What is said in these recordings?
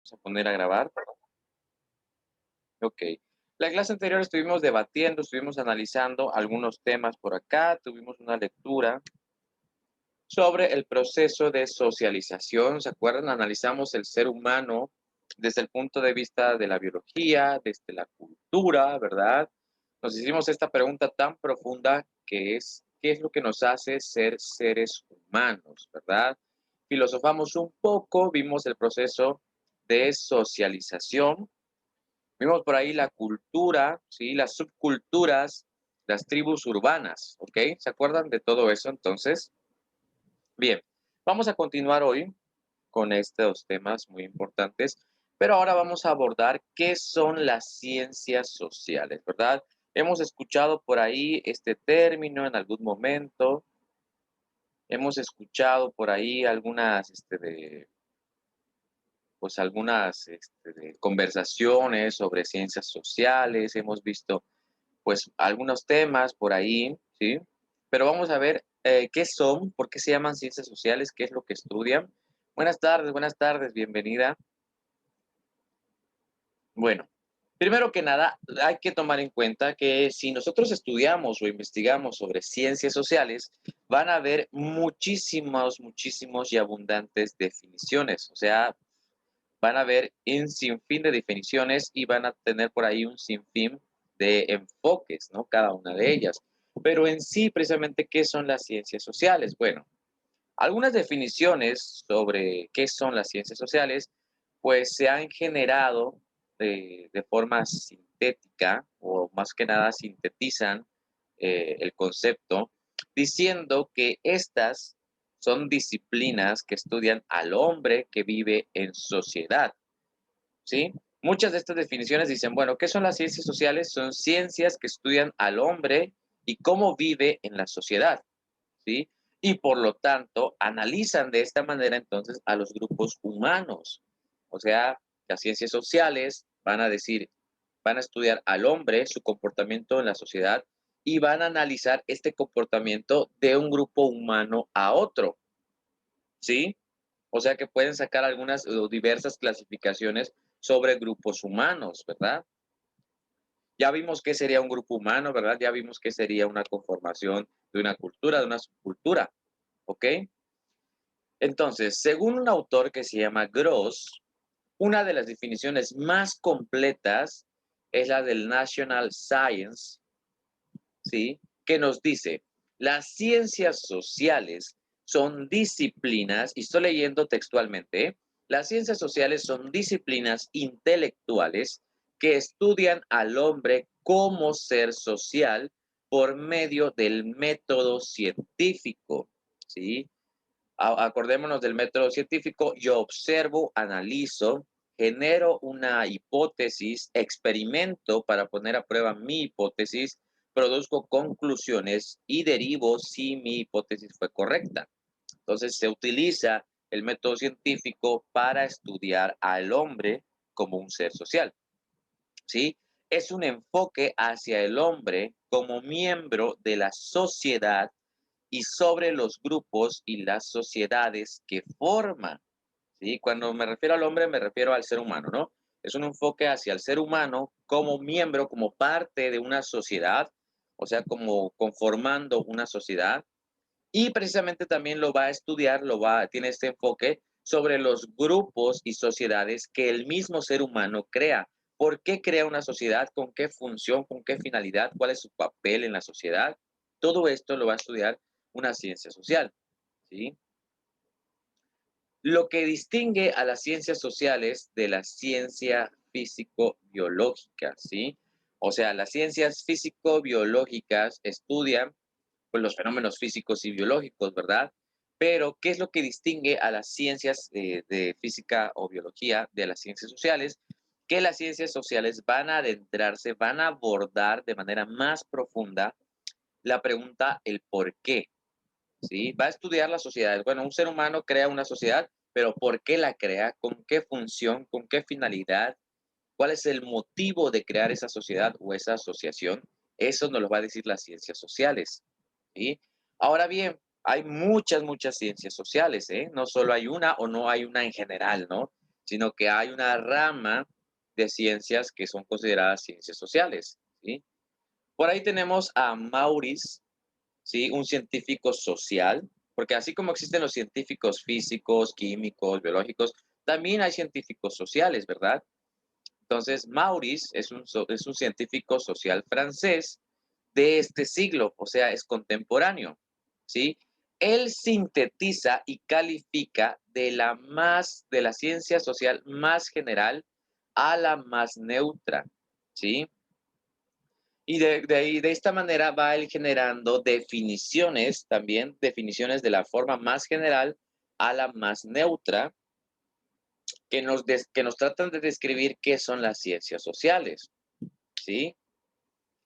Vamos a poner a grabar. Ok. La clase anterior estuvimos debatiendo, estuvimos analizando algunos temas por acá, tuvimos una lectura sobre el proceso de socialización. ¿Se acuerdan? Analizamos el ser humano desde el punto de vista de la biología, desde la cultura, ¿verdad? Nos hicimos esta pregunta tan profunda que es, ¿qué es lo que nos hace ser seres humanos, ¿verdad? Filosofamos un poco, vimos el proceso de socialización, vimos por ahí la cultura, ¿sí? Las subculturas, las tribus urbanas, ¿ok? ¿Se acuerdan de todo eso entonces? Bien, vamos a continuar hoy con estos temas muy importantes, pero ahora vamos a abordar qué son las ciencias sociales, ¿verdad? Hemos escuchado por ahí este término en algún momento, hemos escuchado por ahí algunas, pues algunas conversaciones sobre ciencias sociales, hemos visto pues algunos temas por ahí, ¿sí? Pero vamos a ver qué son, por qué se llaman ciencias sociales, qué es lo que estudian. Buenas tardes, bienvenida. Bueno, primero que nada, hay que tomar en cuenta que si nosotros estudiamos o investigamos sobre ciencias sociales, van a haber muchísimos y abundantes definiciones. O sea, van a haber un sinfín de definiciones y van a tener por ahí un sinfín de enfoques, ¿no? Cada una de ellas. Pero en sí, precisamente, ¿qué son las ciencias sociales? Bueno, algunas definiciones sobre qué son las ciencias sociales, pues se han generado de forma sintética o más que nada sintetizan el concepto diciendo que estas son disciplinas que estudian al hombre que vive en sociedad, ¿sí? Muchas de estas definiciones dicen, bueno, ¿qué son las ciencias sociales? Son ciencias que estudian al hombre y cómo vive en la sociedad, ¿sí? Y por lo tanto, analizan de esta manera entonces a los grupos humanos. O sea, las ciencias sociales van a decir, van a estudiar al hombre, su comportamiento en la sociedad y van a analizar este comportamiento de un grupo humano a otro, ¿sí? O sea que pueden sacar algunas o diversas clasificaciones sobre grupos humanos, ¿verdad? Ya vimos qué sería un grupo humano, ¿verdad? Ya vimos qué sería una conformación de una cultura, de una subcultura, ¿ok? Entonces, según un autor que se llama Gross, una de las definiciones más completas es la del National Science, ¿sí? Que nos dice, las ciencias sociales son disciplinas, y estoy leyendo textualmente, ¿eh? Las ciencias sociales son disciplinas intelectuales que estudian al hombre como ser social por medio del método científico, ¿sí? Acordémonos del método científico, yo observo, analizo, genero una hipótesis, experimento para poner a prueba mi hipótesis, produzco conclusiones y derivo si mi hipótesis fue correcta. Entonces se utiliza el método científico para estudiar al hombre como un ser social, ¿sí? Es un enfoque hacia el hombre como miembro de la sociedad y sobre los grupos y las sociedades que forman, ¿sí? Cuando me refiero al hombre, me refiero al ser humano, ¿no? Es un enfoque hacia el ser humano como miembro, como parte de una sociedad, o sea, como conformando una sociedad, y precisamente también lo va a estudiar, tiene este enfoque sobre los grupos y sociedades que el mismo ser humano crea. ¿Por qué crea una sociedad? ¿Con qué función? ¿Con qué finalidad? ¿Cuál es su papel en la sociedad? Todo esto lo va a estudiar una ciencia social, ¿sí? Lo que distingue a las ciencias sociales de la ciencia físico-biológica, ¿sí? O sea, las ciencias físico-biológicas estudian pues, los fenómenos físicos y biológicos, ¿verdad? Pero, ¿qué es lo que distingue a las ciencias de física o biología de las ciencias sociales? Que las ciencias sociales van a adentrarse, van a abordar de manera más profunda la pregunta, el por qué, ¿sí? Va a estudiar las sociedades. Bueno, un ser humano crea una sociedad, pero ¿por qué la crea? ¿Con qué función? ¿Con qué finalidad? ¿Cuál es el motivo de crear esa sociedad o esa asociación? Eso nos lo va a decir las ciencias sociales, ¿sí? Ahora bien, hay muchas ciencias sociales, ¿eh? No solo hay una o no hay una en general, ¿no? sino que hay una rama de ciencias que son consideradas ciencias sociales, ¿sí? Por ahí tenemos a Maurice, ¿sí? Un científico social, porque así como existen los científicos físicos, químicos, biológicos, también hay científicos sociales, ¿verdad? Entonces, Maurice es un científico social francés de este siglo, o sea, es contemporáneo, ¿sí? Él sintetiza y califica de la ciencia social más general a la más neutra, ¿sí? Y de esta manera va él generando definiciones también, definiciones de la forma más general a la más neutra, que nos tratan de describir qué son las ciencias sociales, ¿sí?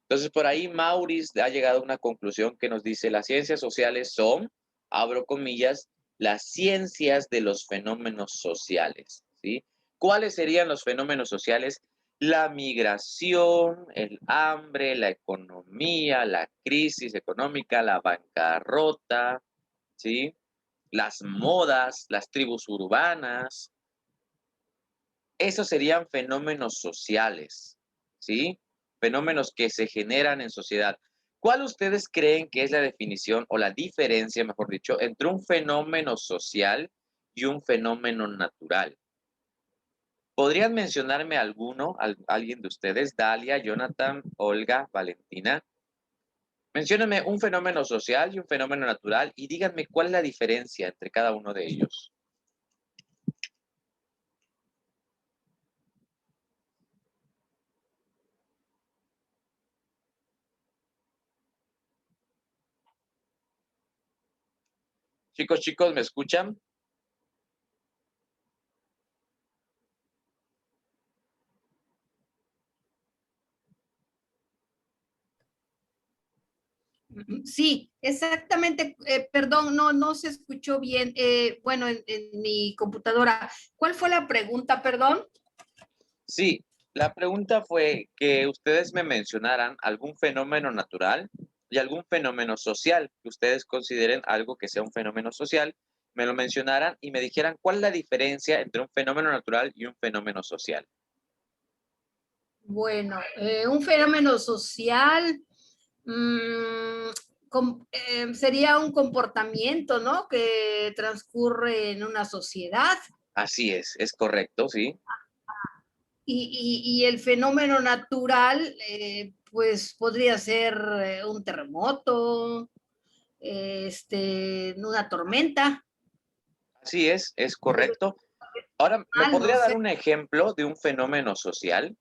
Entonces, por ahí Maurice ha llegado a una conclusión que nos dice, las ciencias sociales son, abro comillas, las ciencias de los fenómenos sociales, ¿sí? ¿Cuáles serían los fenómenos sociales? La migración, el hambre, la economía, la crisis económica, la bancarrota, ¿sí? Las modas, las tribus urbanas, esos serían fenómenos sociales, ¿sí? Fenómenos que se generan en sociedad. ¿Cuál ustedes creen que es la definición o la diferencia, mejor dicho, entre un fenómeno social y un fenómeno natural? ¿Podrían mencionarme alguno, alguien de ustedes? Dalia, Jonathan, Olga, Valentina. Menciónenme un fenómeno social y un fenómeno natural y díganme cuál es la diferencia entre cada uno de ellos. Chicos, chicos, ¿me escuchan? Sí, exactamente. Perdón, no se escuchó bien. Bueno, en mi computadora. ¿Cuál fue la pregunta, perdón? Sí, la pregunta fue que ustedes me mencionaran algún fenómeno natural y algún fenómeno social, que ustedes consideren algo que sea un fenómeno social, me lo mencionaran y me dijeran cuál es la diferencia entre un fenómeno natural y un fenómeno social. Bueno, un fenómeno social sería un comportamiento, ¿no? Que transcurre en una sociedad. Así es correcto, sí. Y el fenómeno natural, pues podría ser un terremoto, una tormenta, Así es correcto. Ahora, ¿me mal, no podría dar sé. un ejemplo de un fenómeno social?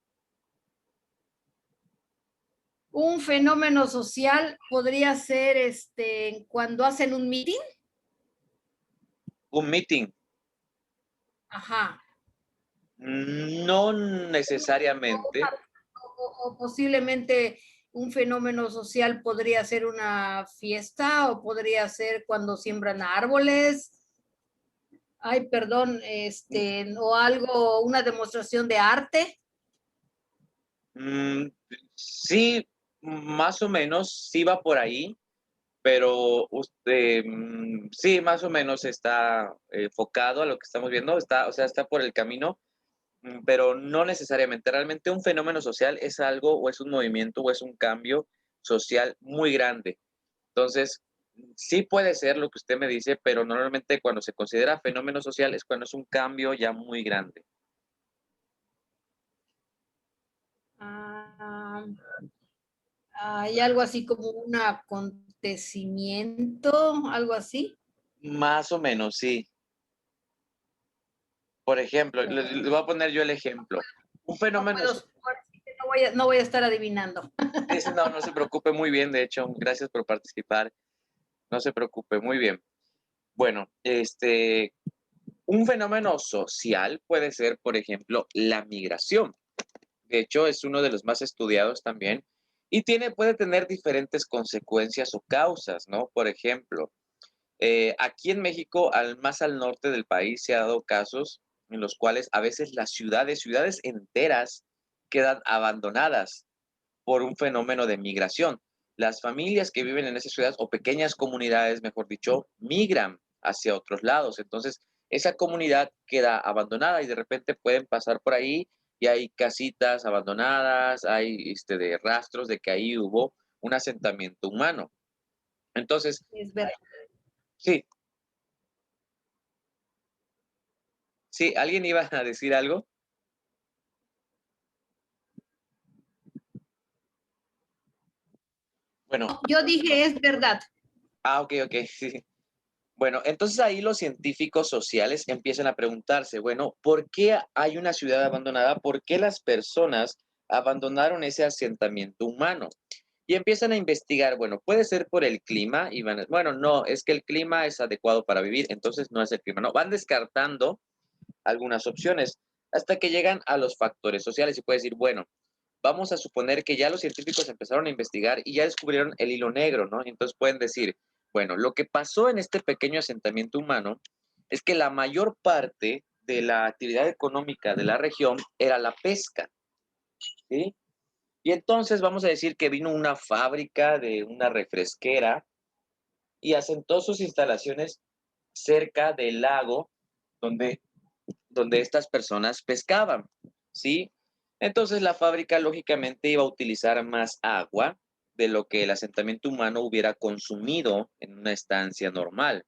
Un fenómeno social podría ser cuando hacen un meeting. Un meeting. Ajá. No necesariamente. O posiblemente un fenómeno social podría ser una fiesta o podría ser cuando siembran árboles. Ay, perdón, o algo, una demostración de arte. Mm, sí, más o menos, sí va por ahí, pero usted, sí, más o menos está enfocado a lo que estamos viendo, está, o sea, está por el camino, pero no necesariamente. Realmente un fenómeno social es algo o es un movimiento o es un cambio social muy grande. Entonces, sí puede ser lo que usted me dice, pero normalmente cuando se considera fenómeno social es cuando es un cambio ya muy grande. Ah, hay algo así como un acontecimiento, algo así. Más o menos, sí. Por ejemplo, le voy a poner yo el ejemplo. Un No fenómeno, puedo, no voy a estar adivinando. sí, no, no se preocupe, muy bien, de hecho, gracias por participar, no se preocupe, muy bien. Bueno, un fenómeno social puede ser, por ejemplo, la migración. De hecho, es uno de los más estudiados también y puede tener diferentes consecuencias o causas, ¿no? Por ejemplo, aquí en México, más al norte del país, se ha dado casos en los cuales a veces las ciudades enteras, quedan abandonadas por un fenómeno de migración. Las familias que viven en esas ciudades o pequeñas comunidades, mejor dicho, migran hacia otros lados. Entonces, esa comunidad queda abandonada y de repente pueden pasar por ahí y hay casitas abandonadas, hay de rastros de que ahí hubo un asentamiento humano. Entonces, Es verdad. sí, sí, ¿alguien iba a decir algo? Bueno, Yo dije es verdad. ok, ok, sí. Bueno, entonces ahí los científicos sociales empiezan a preguntarse, bueno, ¿por qué hay una ciudad abandonada? ¿Por qué las personas abandonaron ese asentamiento humano? Y empiezan a investigar, bueno, puede ser por el clima, y bueno, no, es que el clima es adecuado para vivir, entonces no es el clima, no, van descartando algunas opciones hasta que llegan a los factores sociales y puede decir, bueno, vamos a suponer que ya los científicos empezaron a investigar y ya descubrieron el hilo negro, ¿no? Entonces pueden decir, bueno, lo que pasó en este pequeño asentamiento humano es que la mayor parte de la actividad económica de la región era la pesca, ¿sí? Y entonces vamos a decir que vino una fábrica de una refresquera y asentó sus instalaciones cerca del lago donde, donde estas personas pescaban, ¿sí? Entonces la fábrica lógicamente iba a utilizar más agua de lo que el asentamiento humano hubiera consumido en una estancia normal,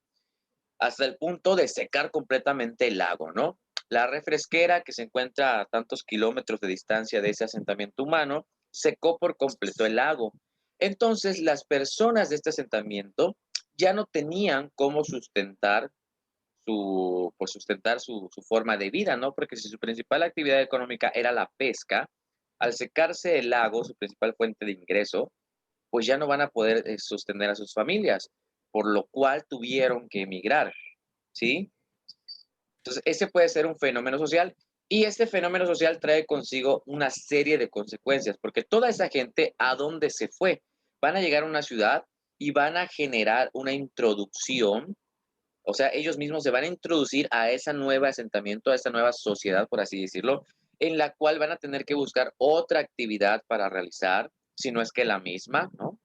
hasta el punto de secar completamente el lago, ¿no? La refresquera, que se encuentra a tantos kilómetros de distancia de ese asentamiento humano, secó por completo el lago. Entonces, las personas de este asentamiento ya no tenían cómo sustentar su forma de vida, ¿no? Porque si su principal actividad económica era la pesca, al secarse el lago, su principal fuente de ingreso, pues ya no van a poder sostener a sus familias, por lo cual tuvieron que emigrar, ¿sí? Entonces, ese puede ser un fenómeno social y este fenómeno social trae consigo una serie de consecuencias, porque toda esa gente, ¿a dónde se fue? Van a llegar a una ciudad y van a generar una introducción, o sea, ellos mismos se van a introducir a ese nuevo asentamiento, a esa nueva sociedad, por así decirlo, en la cual van a tener que buscar otra actividad para realizar, si no es que la misma, ¿no?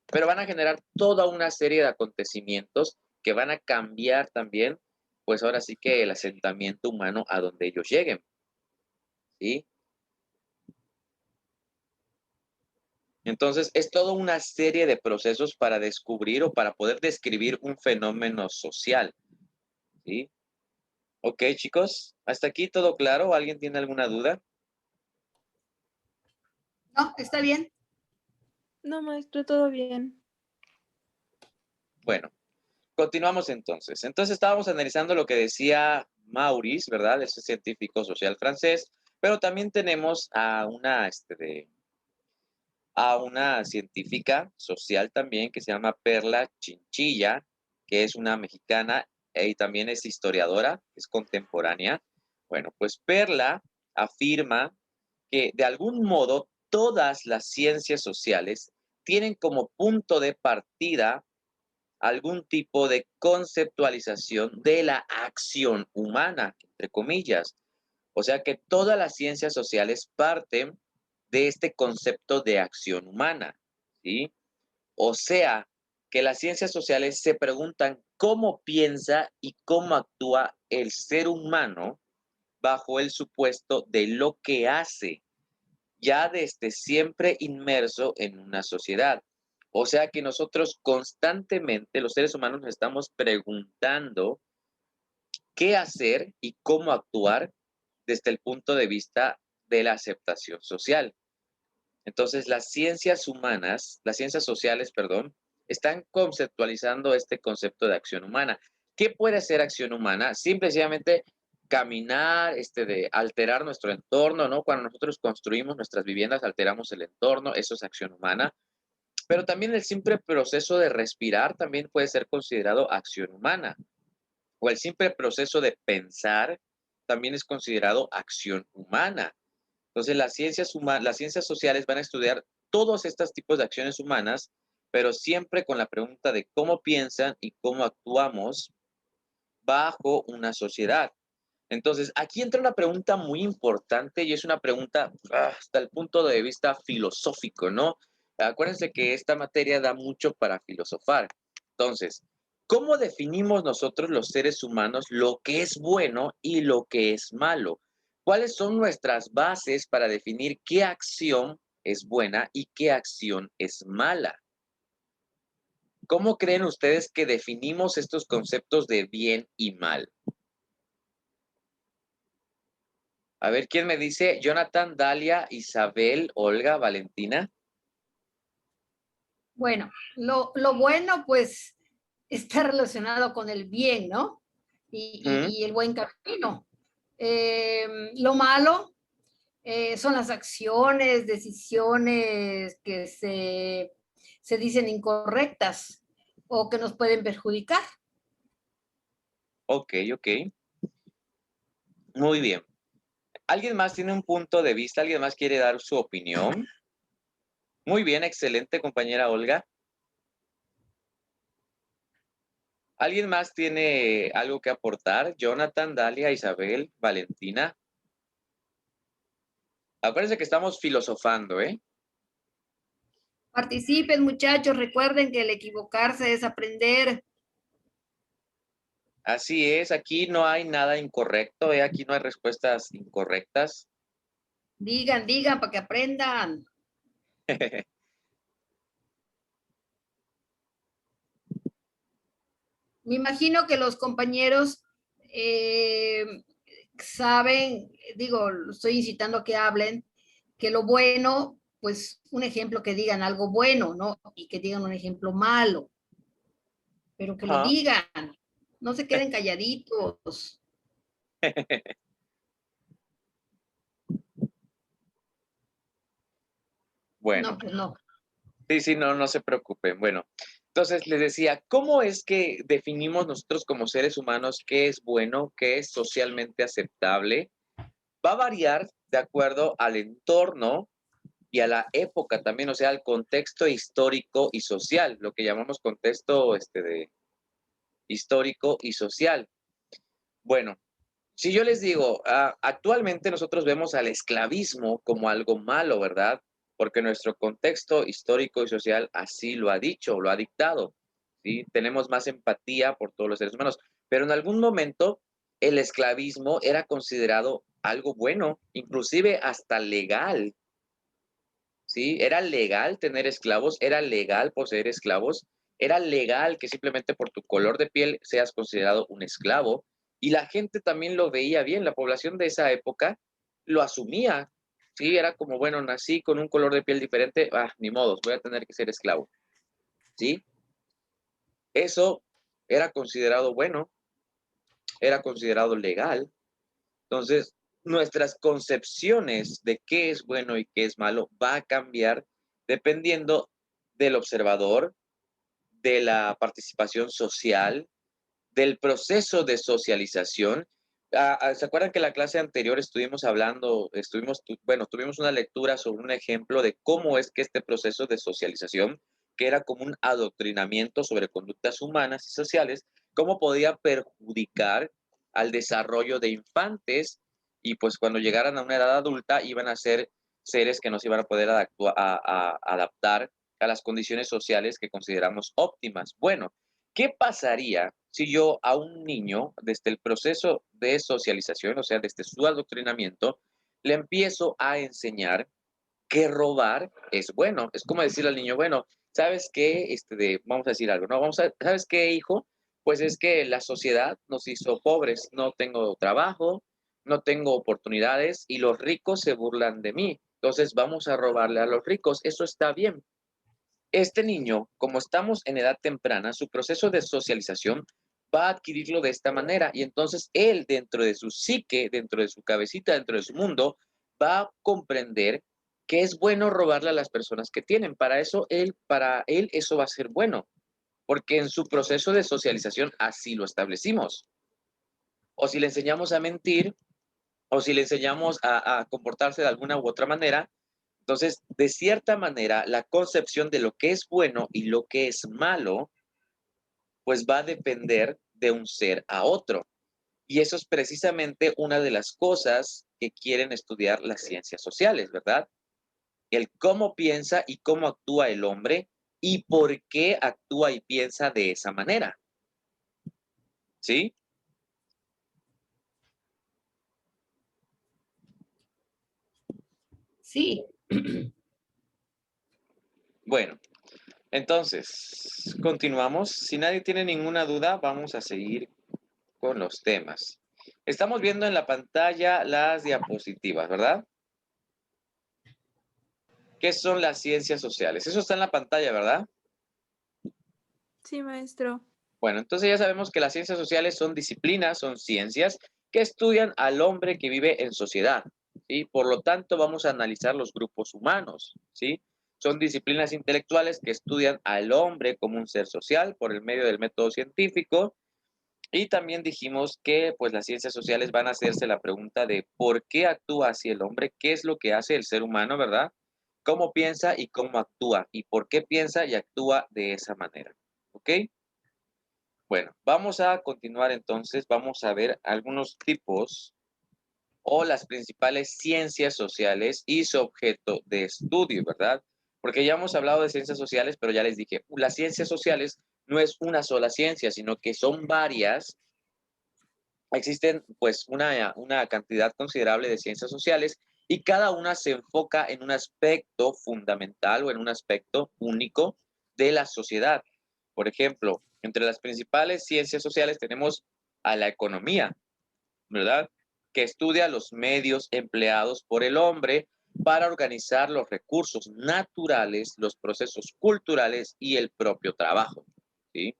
Pero van a generar toda una serie de acontecimientos que van a cambiar también, pues ahora sí que el asentamiento humano a donde ellos lleguen, ¿sí? Entonces, es toda una serie de procesos para descubrir o para poder describir un fenómeno social, ¿sí? Ok, chicos, hasta aquí todo claro. ¿Alguien tiene alguna duda? No, está bien. No, maestro, todo bien. Bueno, continuamos entonces. Entonces estábamos analizando lo que decía Maurice, ¿verdad? Ese científico social francés, pero también tenemos a una científica social también que se llama Perla Chinchilla, que es una mexicana y también es historiadora, es contemporánea. Bueno, pues Perla afirma que de algún modo todas las ciencias sociales tienen como punto de partida algún tipo de conceptualización de la acción humana, entre comillas. O sea que todas las ciencias sociales parten de este concepto de acción humana, ¿sí? O sea que las ciencias sociales se preguntan cómo piensa y cómo actúa el ser humano bajo el supuesto de lo que hace, ya desde siempre inmerso en una sociedad. O sea que nosotros constantemente, los seres humanos, nos estamos preguntando qué hacer y cómo actuar desde el punto de vista de la aceptación social. Entonces, las ciencias sociales, perdón, están conceptualizando este concepto de acción humana. ¿Qué puede ser acción humana? Simplemente caminar, de alterar nuestro entorno, ¿no? Cuando nosotros construimos nuestras viviendas, alteramos el entorno, eso es acción humana. Pero también el simple proceso de respirar también puede ser considerado acción humana. O el simple proceso de pensar también es considerado acción humana. Entonces, las ciencias sociales van a estudiar todos estos tipos de acciones humanas, pero siempre con la pregunta de cómo piensan y cómo actuamos bajo una sociedad. Entonces, aquí entra una pregunta muy importante y es una pregunta hasta el punto de vista filosófico, ¿no? Acuérdense que esta materia da mucho para filosofar. Entonces, ¿Cómo definimos nosotros los seres humanos lo que es bueno y lo que es malo? ¿Cuáles son nuestras bases para definir qué acción es buena y qué acción es mala? ¿Cómo creen ustedes que definimos estos conceptos de bien y mal? A ver, ¿quién me dice? Jonathan, Dalia, Isabel, Olga, Valentina. Bueno, lo bueno pues está relacionado con el bien, ¿no? Ujú. Y el buen camino. Lo malo son las acciones, decisiones que se dicen incorrectas o que nos pueden perjudicar. Ok, ok. Muy bien. ¿Alguien más tiene un punto de vista? ¿Alguien más quiere dar su opinión? Muy bien, excelente, compañera Olga. ¿Alguien más tiene algo que aportar? Jonathan, Dalia, Isabel, Valentina. Acuérdense que estamos filosofando, ¿eh? Participen, muchachos, recuerden que el equivocarse es aprender. Así es, aquí no hay nada incorrecto, ¿eh? Aquí no hay respuestas incorrectas. Digan para que aprendan. Me imagino que los compañeros saben, digo, estoy incitando a que hablen, que lo bueno, pues un ejemplo que digan algo bueno, ¿no? Y que digan un ejemplo malo, pero que lo Ajá. digan, no se queden calladitos. Bueno, No, pues no. sí, sí, no, no se preocupen. Bueno, entonces les decía, ¿cómo es que definimos nosotros como seres humanos qué es bueno, qué es socialmente aceptable? Va a variar de acuerdo al entorno y a la época también, o sea, al contexto histórico y social, lo que llamamos contexto de histórico y social. Bueno, si yo les digo, actualmente nosotros vemos al esclavismo como algo malo, ¿verdad? Porque nuestro contexto histórico y social así lo ha dicho, lo ha dictado, ¿sí? Tenemos más empatía por todos los seres humanos, pero en algún momento el esclavismo era considerado algo bueno, inclusive hasta legal, ¿sí? Era legal tener esclavos, era legal poseer esclavos, era legal que simplemente por tu color de piel seas considerado un esclavo, y la gente también lo veía bien, la población de esa época lo asumía, ¿sí? Era como, bueno, nací con un color de piel diferente, ni modo, voy a tener que ser esclavo, ¿sí? Eso era considerado bueno, era considerado legal. Entonces, nuestras concepciones de qué es bueno y qué es malo va a cambiar dependiendo del observador, de la participación social, del proceso de socialización. ¿Se acuerdan que en la clase anterior estuvimos hablando, bueno, tuvimos una lectura sobre un ejemplo de cómo es que este proceso de socialización, que era como un adoctrinamiento sobre conductas humanas y sociales, cómo podía perjudicar al desarrollo de infantes y pues cuando llegaran a una edad adulta iban a ser seres que no se iban a poder adaptar a las condiciones sociales que consideramos óptimas? Bueno, ¿qué pasaría si yo a un niño, desde el proceso de socialización, o sea, desde su adoctrinamiento, le empiezo a enseñar que robar es bueno? Es como decirle al niño, bueno, ¿sabes qué? Vamos a decir algo, ¿no? ¿Sabes qué, hijo? Pues es que la sociedad nos hizo pobres, no tengo trabajo, no tengo oportunidades y los ricos se burlan de mí. Entonces vamos a robarle a los ricos. Eso está bien. Este niño, como estamos en edad temprana, su proceso de socialización va a adquirirlo de esta manera y entonces él dentro de su psique, dentro de su cabecita, dentro de su mundo, va a comprender que es bueno robarle a las personas que tienen. Para él eso va a ser bueno, porque en su proceso de socialización así lo establecimos. O si le enseñamos a mentir, o si le enseñamos a comportarse de alguna u otra manera, entonces, de cierta manera, la concepción de lo que es bueno y lo que es malo, pues va a depender de un ser a otro. Y eso es precisamente una de las cosas que quieren estudiar las ciencias sociales, ¿verdad? El cómo piensa y cómo actúa el hombre y por qué actúa y piensa de esa manera. ¿Sí? Sí. Bueno, entonces, continuamos. Si nadie tiene ninguna duda, vamos a seguir con los temas. Estamos viendo en la pantalla las diapositivas, ¿verdad? ¿Qué son las ciencias sociales? Eso está en la pantalla, ¿verdad? Sí, maestro. Bueno, entonces ya sabemos que las ciencias sociales son disciplinas, son ciencias que estudian al hombre que vive en sociedad, ¿sí? Por lo tanto, vamos a analizar los grupos humanos, ¿sí? Son disciplinas intelectuales que estudian al hombre como un ser social por el medio del método científico. Y también dijimos que pues las ciencias sociales van a hacerse la pregunta de por qué actúa así el hombre, qué es lo que hace el ser humano, ¿verdad? Cómo piensa y cómo actúa y por qué piensa y actúa de esa manera. ¿Ok? Bueno, vamos a continuar entonces, vamos a ver algunos tipos o las principales ciencias sociales y su objeto de estudio, ¿verdad? Porque ya hemos hablado de ciencias sociales, pero ya les dije, las ciencias sociales no es una sola ciencia, sino que son varias. Existen pues una cantidad considerable de ciencias sociales y cada una se enfoca en un aspecto fundamental o en un aspecto único de la sociedad. Por ejemplo, entre las principales ciencias sociales tenemos a la economía, ¿verdad? Que estudia los medios empleados por el hombre para organizar los recursos naturales, los procesos culturales y el propio trabajo, ¿sí?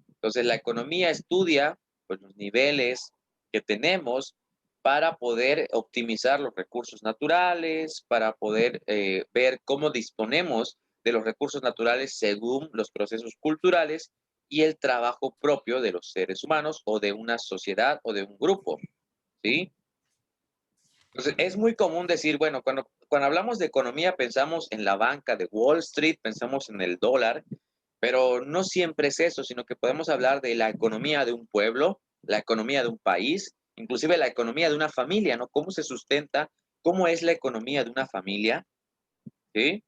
Entonces, la economía estudia pues, los niveles que tenemos para poder optimizar los recursos naturales, para poder ver cómo disponemos de los recursos naturales según los procesos culturales y el trabajo propio de los seres humanos o de una sociedad o de un grupo, ¿sí? Entonces, es muy común decir, bueno, cuando hablamos de economía pensamos en la banca de Wall Street, pensamos en el dólar, pero no siempre es eso, sino que podemos hablar de la economía de un pueblo, la economía de un país, inclusive la economía de una familia, ¿no? ¿Cómo se sustenta? ¿Cómo es la economía de una familia? ¿Sí?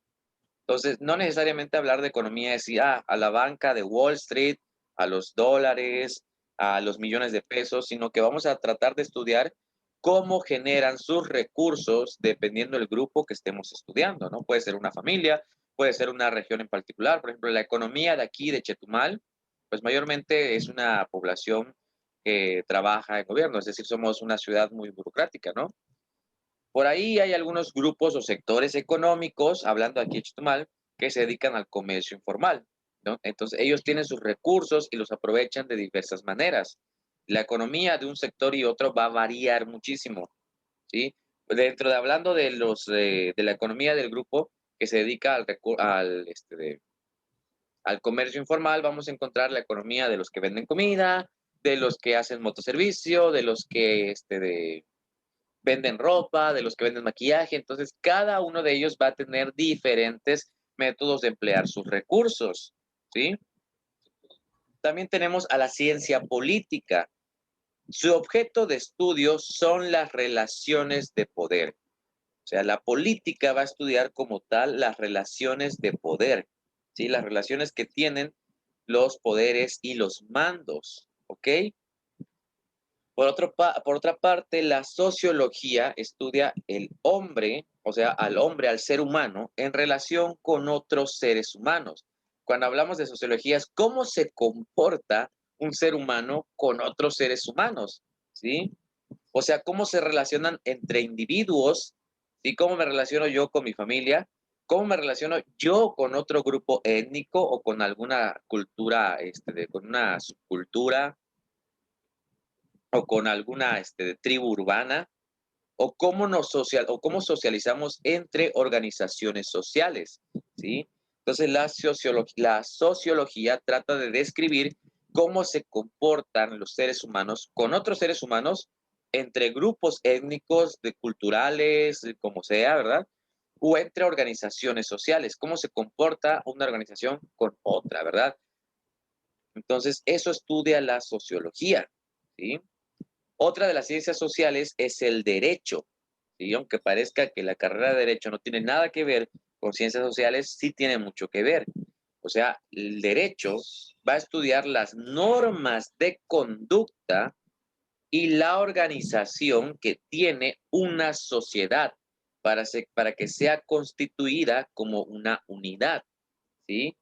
Entonces, no necesariamente hablar de economía es decir, a la banca de Wall Street, a los dólares, a los millones de pesos, sino que vamos a tratar de estudiar cómo generan sus recursos dependiendo del grupo que estemos estudiando, ¿no? Puede ser una familia, puede ser una región en particular. Por ejemplo, la economía de aquí, de Chetumal, pues mayormente es una población que trabaja en gobierno, es decir, somos una ciudad muy burocrática, ¿no? Por ahí hay algunos grupos o sectores económicos, hablando aquí de Chetumal, que se dedican al comercio informal, ¿no? Entonces, ellos tienen sus recursos y los aprovechan de diversas maneras. La economía de un sector y otro va a variar muchísimo, ¿sí? Dentro de hablando de de la economía del grupo que se dedica al comercio informal, vamos a encontrar la economía de los que venden comida, de los que hacen motoservicio, de los que venden ropa, de los que venden maquillaje. Entonces, cada uno de ellos va a tener diferentes métodos de emplear sus recursos, ¿sí? También tenemos a la ciencia política. Su objeto de estudio son las relaciones de poder. O sea, la política va a estudiar como tal las relaciones de poder, ¿sí? Las relaciones que tienen los poderes y los mandos, ¿ok? Por otra parte, la sociología estudia el hombre, o sea, al hombre, al ser humano, en relación con otros seres humanos. Cuando hablamos de sociología es cómo se comporta un ser humano con otros seres humanos, ¿sí? O sea, cómo se relacionan entre individuos, ¿sí? Cómo me relaciono yo con mi familia, cómo me relaciono yo con otro grupo étnico o con alguna cultura, con una subcultura, o con alguna tribu urbana, o o cómo socializamos entre organizaciones sociales, ¿sí? Entonces, la sociología trata de describir cómo se comportan los seres humanos con otros seres humanos, entre grupos étnicos, culturales, como sea, ¿verdad? O entre organizaciones sociales, cómo se comporta una organización con otra, ¿verdad? Entonces, eso estudia la sociología, ¿sí? Otra de las ciencias sociales es el derecho, ¿sí? Aunque parezca que la carrera de derecho no tiene nada que ver con ciencias sociales, sí tiene mucho que ver. O sea, el derecho va a estudiar las normas de conducta y la organización que tiene una sociedad para que sea constituida como una unidad, ¿sí?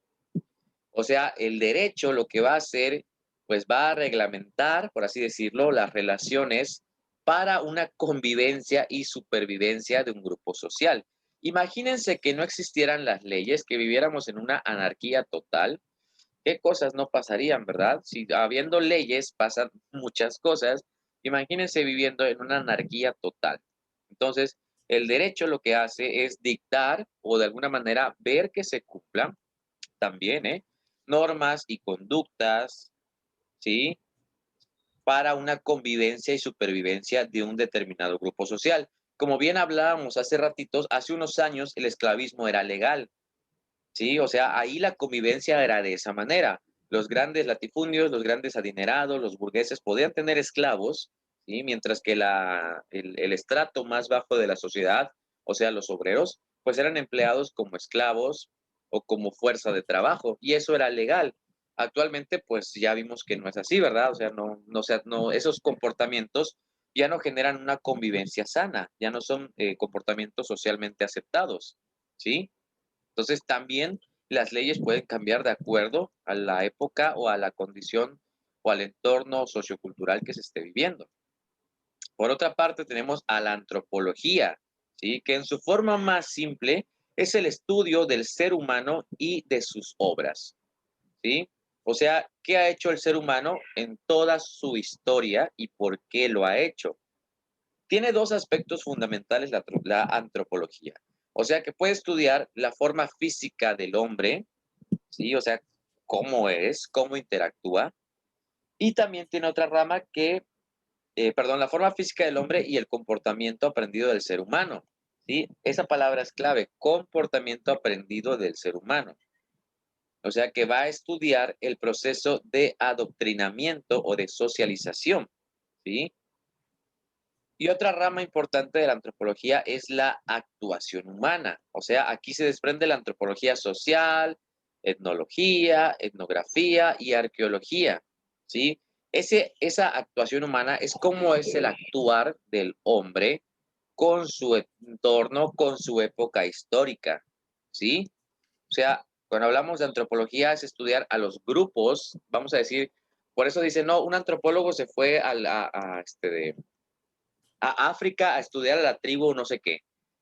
O sea, el derecho lo que va a hacer, pues va a reglamentar, por así decirlo, las relaciones para una convivencia y supervivencia de un grupo social. Imagínense que no existieran las leyes, que viviéramos en una anarquía total. ¿Qué cosas no pasarían, verdad? Si habiendo leyes pasan muchas cosas, imagínense viviendo en una anarquía total. Entonces, el derecho lo que hace es dictar o de alguna manera ver que se cumplan también, normas y conductas, ¿sí? Para una convivencia y supervivencia de un determinado grupo social. Como bien hablábamos hace ratitos, hace unos años el esclavismo era legal, ¿sí? O sea, ahí la convivencia era de esa manera. Los grandes latifundios, los grandes adinerados, los burgueses podían tener esclavos, ¿sí? Mientras que el estrato más bajo de la sociedad, o sea, los obreros, pues eran empleados como esclavos o como fuerza de trabajo, y eso era legal. Actualmente, pues ya vimos que no es así, ¿verdad? O sea, no, esos comportamientos ya no generan una convivencia sana, ya no son comportamientos socialmente aceptados, ¿sí? Entonces también las leyes pueden cambiar de acuerdo a la época o a la condición o al entorno sociocultural que se esté viviendo. Por otra parte, tenemos a la antropología, ¿sí? Que en su forma más simple es el estudio del ser humano y de sus obras, ¿sí? O sea, ¿qué ha hecho el ser humano en toda su historia y por qué lo ha hecho? Tiene dos aspectos fundamentales la antropología. O sea, que puede estudiar la forma física del hombre, ¿sí? O sea, cómo es, cómo interactúa. Y también tiene otra rama perdón, la forma física del hombre y el comportamiento aprendido del ser humano, ¿sí? Esa palabra es clave, comportamiento aprendido del ser humano. O sea, que va a estudiar el proceso de adoctrinamiento o de socialización, ¿sí? Y otra rama importante de la antropología es la actuación humana. O sea, aquí se desprende la antropología social, etnología, etnografía y arqueología, ¿sí? Esa actuación humana es cómo es el actuar del hombre con su entorno, con su época histórica, ¿sí? O sea, cuando hablamos de antropología es estudiar a los grupos, vamos a decir, por eso dice, no, un antropólogo se fue a África a estudiar a la tribu no sé qué.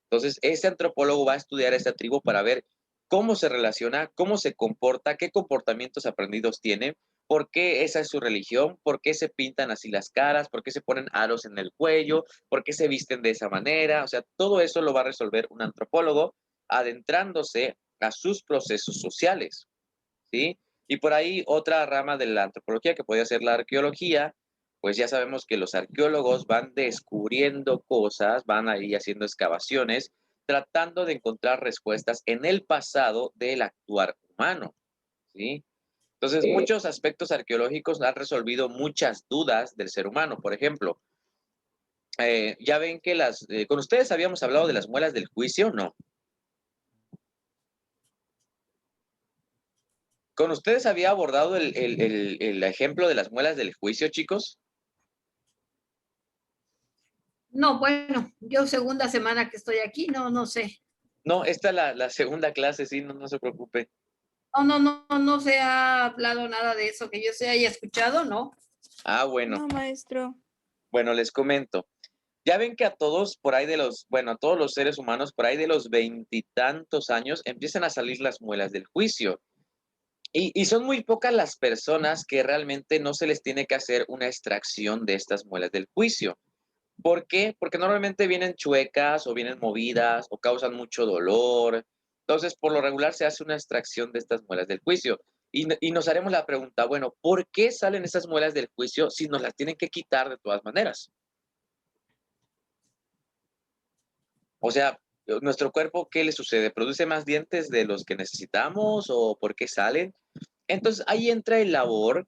Entonces, ese antropólogo va a estudiar a esa tribu para ver cómo se relaciona, cómo se comporta, qué comportamientos aprendidos tiene, por qué esa es su religión, por qué se pintan así las caras, por qué se ponen aros en el cuello, por qué se visten de esa manera. O sea, todo eso lo va a resolver un antropólogo adentrándose a sus procesos sociales, ¿sí? Y por ahí otra rama de la antropología que podría ser la arqueología, pues ya sabemos que los arqueólogos van descubriendo cosas, van ahí haciendo excavaciones, tratando de encontrar respuestas en el pasado del actuar humano, ¿sí? Entonces, muchos aspectos arqueológicos han resolvido muchas dudas del ser humano. Por ejemplo, ya ven que con ustedes habíamos hablado de las muelas del juicio, ¿no? ¿Con ustedes había abordado el ejemplo de las muelas del juicio, chicos? No, bueno, yo segunda semana que estoy aquí, no sé. No, esta es la segunda clase, sí, no se preocupe. No se ha hablado nada de eso que yo se haya escuchado, ¿no? Ah, bueno, No, maestro. bueno, les comento. Ya ven que a todos por ahí bueno, a todos los seres humanos por ahí de los veintitantos años empiezan a salir las muelas del juicio. Y son muy pocas las personas que realmente no se les tiene que hacer una extracción de estas muelas del juicio. ¿Por qué? Porque normalmente vienen chuecas o vienen movidas o causan mucho dolor. Entonces, por lo regular se hace una extracción de estas muelas del juicio. Y nos haremos la pregunta, bueno, ¿por qué salen esas muelas del juicio si nos las tienen que quitar de todas maneras? O sea, nuestro cuerpo, ¿qué le sucede? ¿Produce más dientes de los que necesitamos o por qué salen? Entonces, ahí entra el labor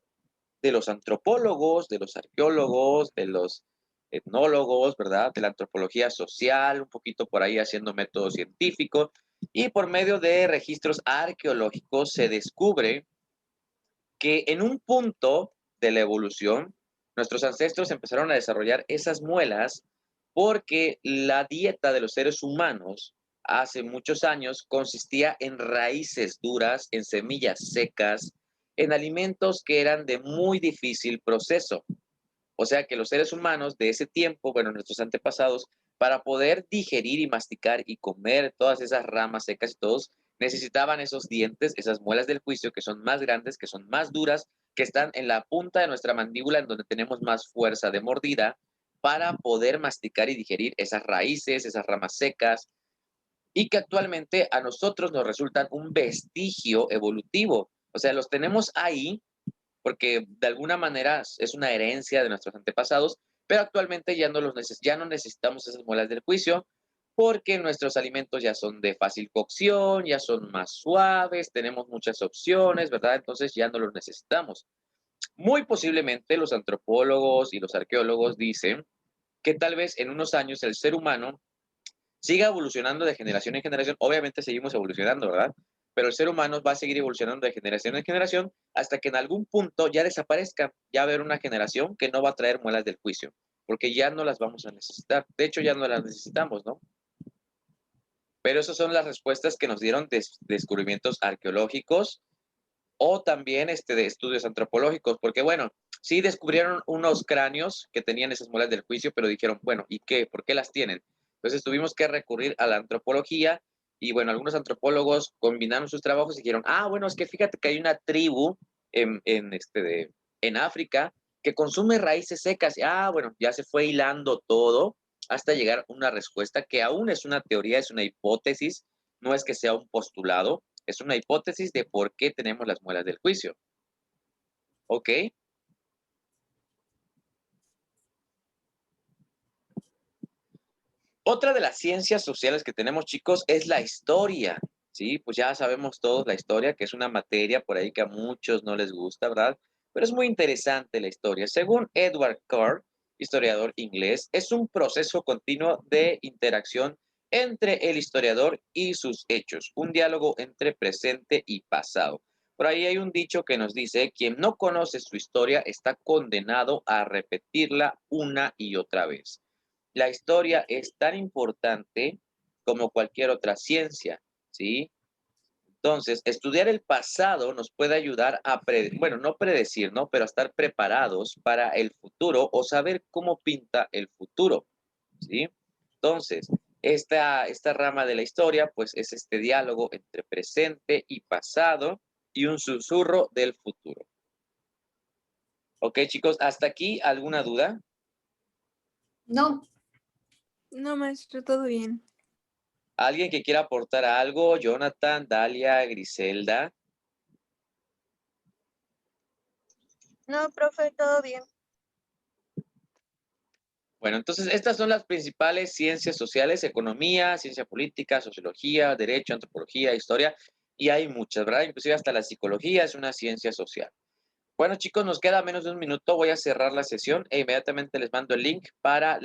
de los antropólogos, de los arqueólogos, de los etnólogos, ¿verdad? De la antropología social, un poquito por ahí haciendo método científico, Y por medio de registros arqueológicos se descubre que en un punto de la evolución, nuestros ancestros empezaron a desarrollar esas muelas porque la dieta de los seres humanos hace muchos años consistía en raíces duras, en semillas secas, en alimentos que eran de muy difícil proceso. O sea que los seres humanos de ese tiempo, bueno, nuestros antepasados, para poder digerir y masticar y comer todas esas ramas secas y todos, necesitaban esos dientes, esas muelas del juicio que son más grandes, que son más duras, que están en la punta de nuestra mandíbula, en donde tenemos más fuerza de mordida, para poder masticar y digerir esas raíces, esas ramas secas, y que actualmente a nosotros nos resultan un vestigio evolutivo. O sea, los tenemos ahí porque de alguna manera es una herencia de nuestros antepasados, pero actualmente ya no necesitamos esas muelas del juicio porque nuestros alimentos ya son de fácil cocción, ya son más suaves, tenemos muchas opciones, ¿verdad? Entonces ya no los necesitamos. Muy posiblemente los antropólogos y los arqueólogos dicen que tal vez en unos años el ser humano siga evolucionando de generación en generación. Obviamente seguimos evolucionando, ¿verdad? Pero el ser humano va a seguir evolucionando de generación en generación hasta que en algún punto ya desaparezca, ya va a haber una generación que no va a traer muelas del juicio, porque ya no las vamos a necesitar. De hecho, ya no las necesitamos, ¿no? Pero esas son las respuestas que nos dieron descubrimientos arqueológicos o también de estudios antropológicos, porque bueno, sí descubrieron unos cráneos que tenían esas muelas del juicio, pero dijeron, bueno, ¿y qué? ¿Por qué las tienen? Entonces tuvimos que recurrir a la antropología y bueno, algunos antropólogos combinaron sus trabajos y dijeron, ah, bueno, es que fíjate que hay una tribu en África que consume raíces secas. Ah, bueno, ya se fue hilando todo hasta llegar a una respuesta que aún es una teoría, es una hipótesis, no es que sea un postulado, es una hipótesis de por qué tenemos las muelas del juicio. ¿Ok? Otra de las ciencias sociales que tenemos, chicos, es la historia. Sí, pues ya sabemos todos la historia, que es una materia por ahí que a muchos no les gusta, ¿verdad? Pero es muy interesante la historia. Según Edward Carr, historiador inglés, es un proceso continuo de interacción entre el historiador y sus hechos, un diálogo entre presente y pasado. Por ahí hay un dicho que nos dice, quien no conoce su historia está condenado a repetirla una y otra vez. La historia es tan importante como cualquier otra ciencia, ¿sí? Entonces, estudiar el pasado nos puede ayudar a, bueno, no predecir, ¿no? Pero a estar preparados para el futuro o saber cómo pinta el futuro, ¿sí? Entonces, esta rama de la historia, pues es este diálogo entre presente y pasado y un susurro del futuro. Ok, chicos, ¿hasta aquí alguna duda? No, No, maestro, todo bien. ¿Alguien que quiera aportar algo? Jonathan, Dalia, Griselda. No, profe, todo bien. Bueno, entonces estas son las principales ciencias sociales: economía, ciencia política, sociología, derecho, antropología, historia, y hay muchas, ¿verdad? Inclusive hasta la psicología es una ciencia social. Bueno, chicos, nos queda menos de un minuto. Voy a cerrar la sesión e inmediatamente les mando el link para